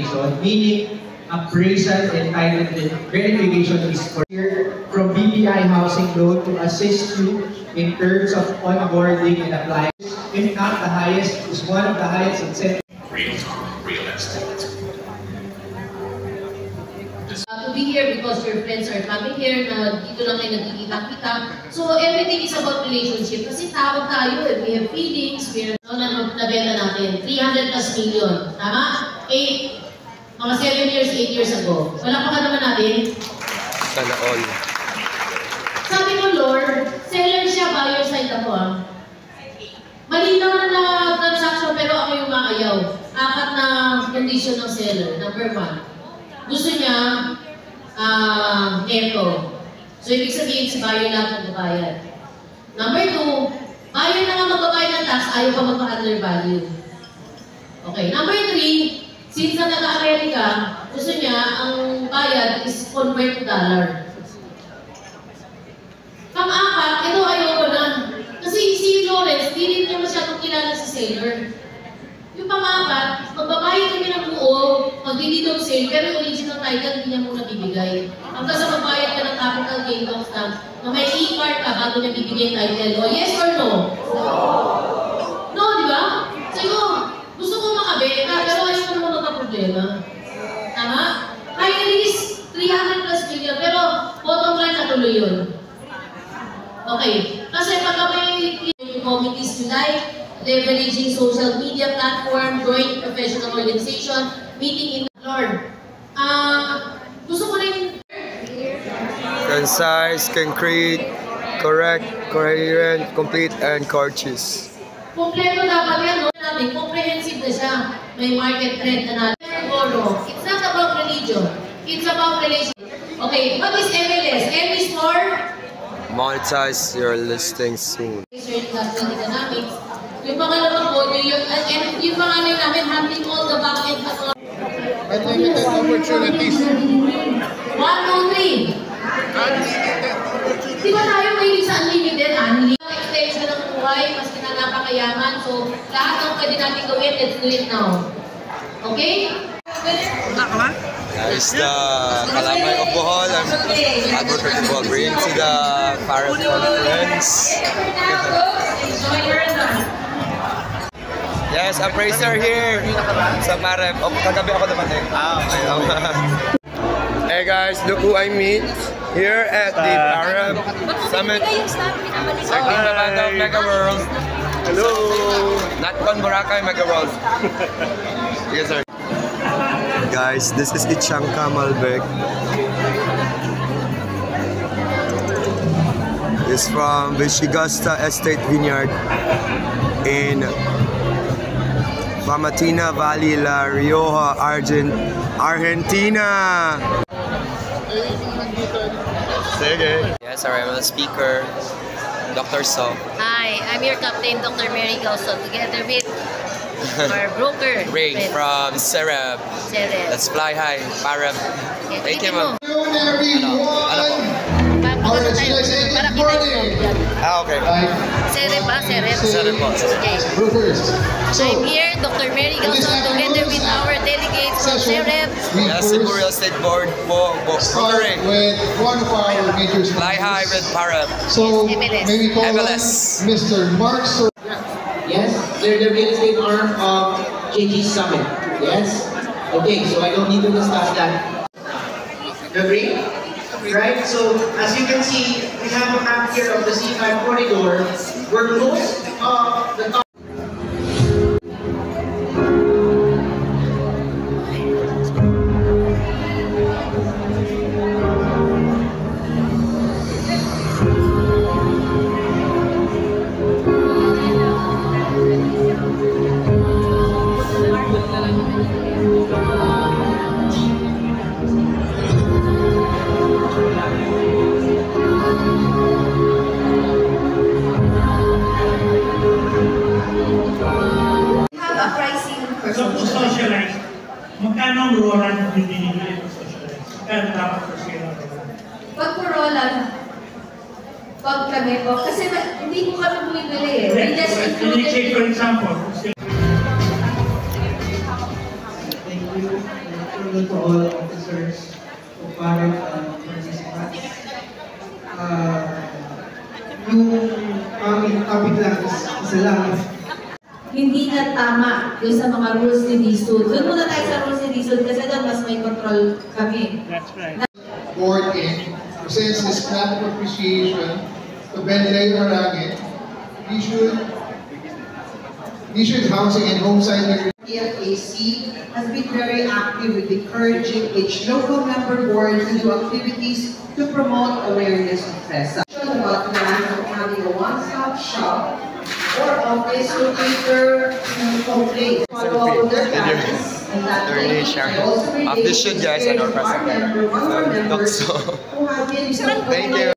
verification, meaning appraisal and title verification is here from BPI Housing Loan to assist you in terms of onboarding and applying. If not the highest, is one of the highest incentive. Real estate. To be here because your friends are coming here, na dito lang kayo nagkikita-kita. So everything is about relationship. Kasi tawag tayo, we have feelings, we have nabenta natin, 300 plus million. Tama? Mga 7 years, 8 years ago. Wala pa ka naman natin? Sana all. Sabi ko, Lord, seller siya, buyer side ako ah. Malinaw na transaction pero ako yung maayaw. 4 na condition ng seller. Number 1. Gusto niya, neto. So, ibig sabihin si buyer lang magbabayad. Number 2, buyer na nga magbabayad ng tax, ayaw pa magpa-undervalue. Okay. Number 3, since na nag-Amerika, gusto niya, ang bayad is convert to dollar. Pang-4, ito ayaw ko na. Kasi si Lawrence, di rin niya masyadong kilala si seller. Yung pang-4, magbabayad kami ng buo, magdi-deed of sale, pero yung original title hindi niya muna bibigay. Hanggang sa magbayad ka ng capital gain tax na may e-card ka bago niya bibigay title. O yes or no? No, di ba? Sayo, gusto ko makabenta, pero ayaw ko naman magka-problema. Tama? High risk, 300 plus million, pero bottom line natuloy yun. Okay. Kasi pagka may committees you like, leveraging social media platform, joint professional organization, meeting in the Lord. Gusto ko rin Concise, concrete, correct, coherent, complete, and courteous. kompleto dapat yan, no? Natin, comprehensive na siya. May market trend na natin. It's not about religion. It's about relationship. Okay, what is MLS? M is for? Monetize your listings soon. Economics. Yung pangalawang po, yung pangalan namin, handling all the back-end at all. Unlimited opportunities. 1, 2, 3. Di ba tayo mahilig sa unlimited? Extension ng buhay, maski na napakayaman. So, lahat ng pwede natin gawin, let's do it now. Okay? That is the Kalamay of Bohol and Advocate of Bohol bring to the Parent Conference. Yes, appraiser here sa Parep. Oh, kagabi ako naman eh. Okay. Hey guys, look who I meet here at the Parep Summit. Second Babanda Mega World. Hello! Natcon Boracay Mega World. Yes, sir. Guys, this is Ichanka Malbec. It's from Vichigasta Estate Vineyard in Famatina Valley, La Rioja, Argentina. Sige. Yes, I'm a speaker, Dr. So. Hi, I'm your captain, Dr. Mary Galson, together with our broker, Ray from Sereb. Let's fly high, Parep. Thank you, ma'am. Okay. Sereb ba? Sereb? Sereb po. Okay. I'm here, Dr. Mary Galson, together with our delegates from Sereb. Yes, Cebu Real Estate Board po. Start with one of our major sponsors. Fly high with Parep. So, MLS. maybe call MLS. Mr. Mark. Yes, they're the real estate arm of KG Summit. Yes? Okay, so I don't need to discuss that. Agree? Right? So, as you can see, we have a map here of the C5 corridor where most of the magkano ang rural na binibili ng socialize? Magkano dapat per sale? Pag rural, pag kami po, kasi hindi po kami bumibili eh. We just included. For example, Thank you. afternoon to all officers, compadre, and participants. Yung aming topic lang is isa lang. Hindi na tama yung sa mga rules ni DSUD. Doon muna tayo sa rules ni DSUD kasi doon mas may control kami. That's right. Board in presents this clap of appreciation to Benlay Harangue, issued housing and homesite. PFAC has been very active with encouraging each local member board to do activities to promote awareness of PRESA. About the plan of having a one-stop shop or office to cater to complaints, follow their plans, and that Really share. Of this should guys and our president. who have been Thank you.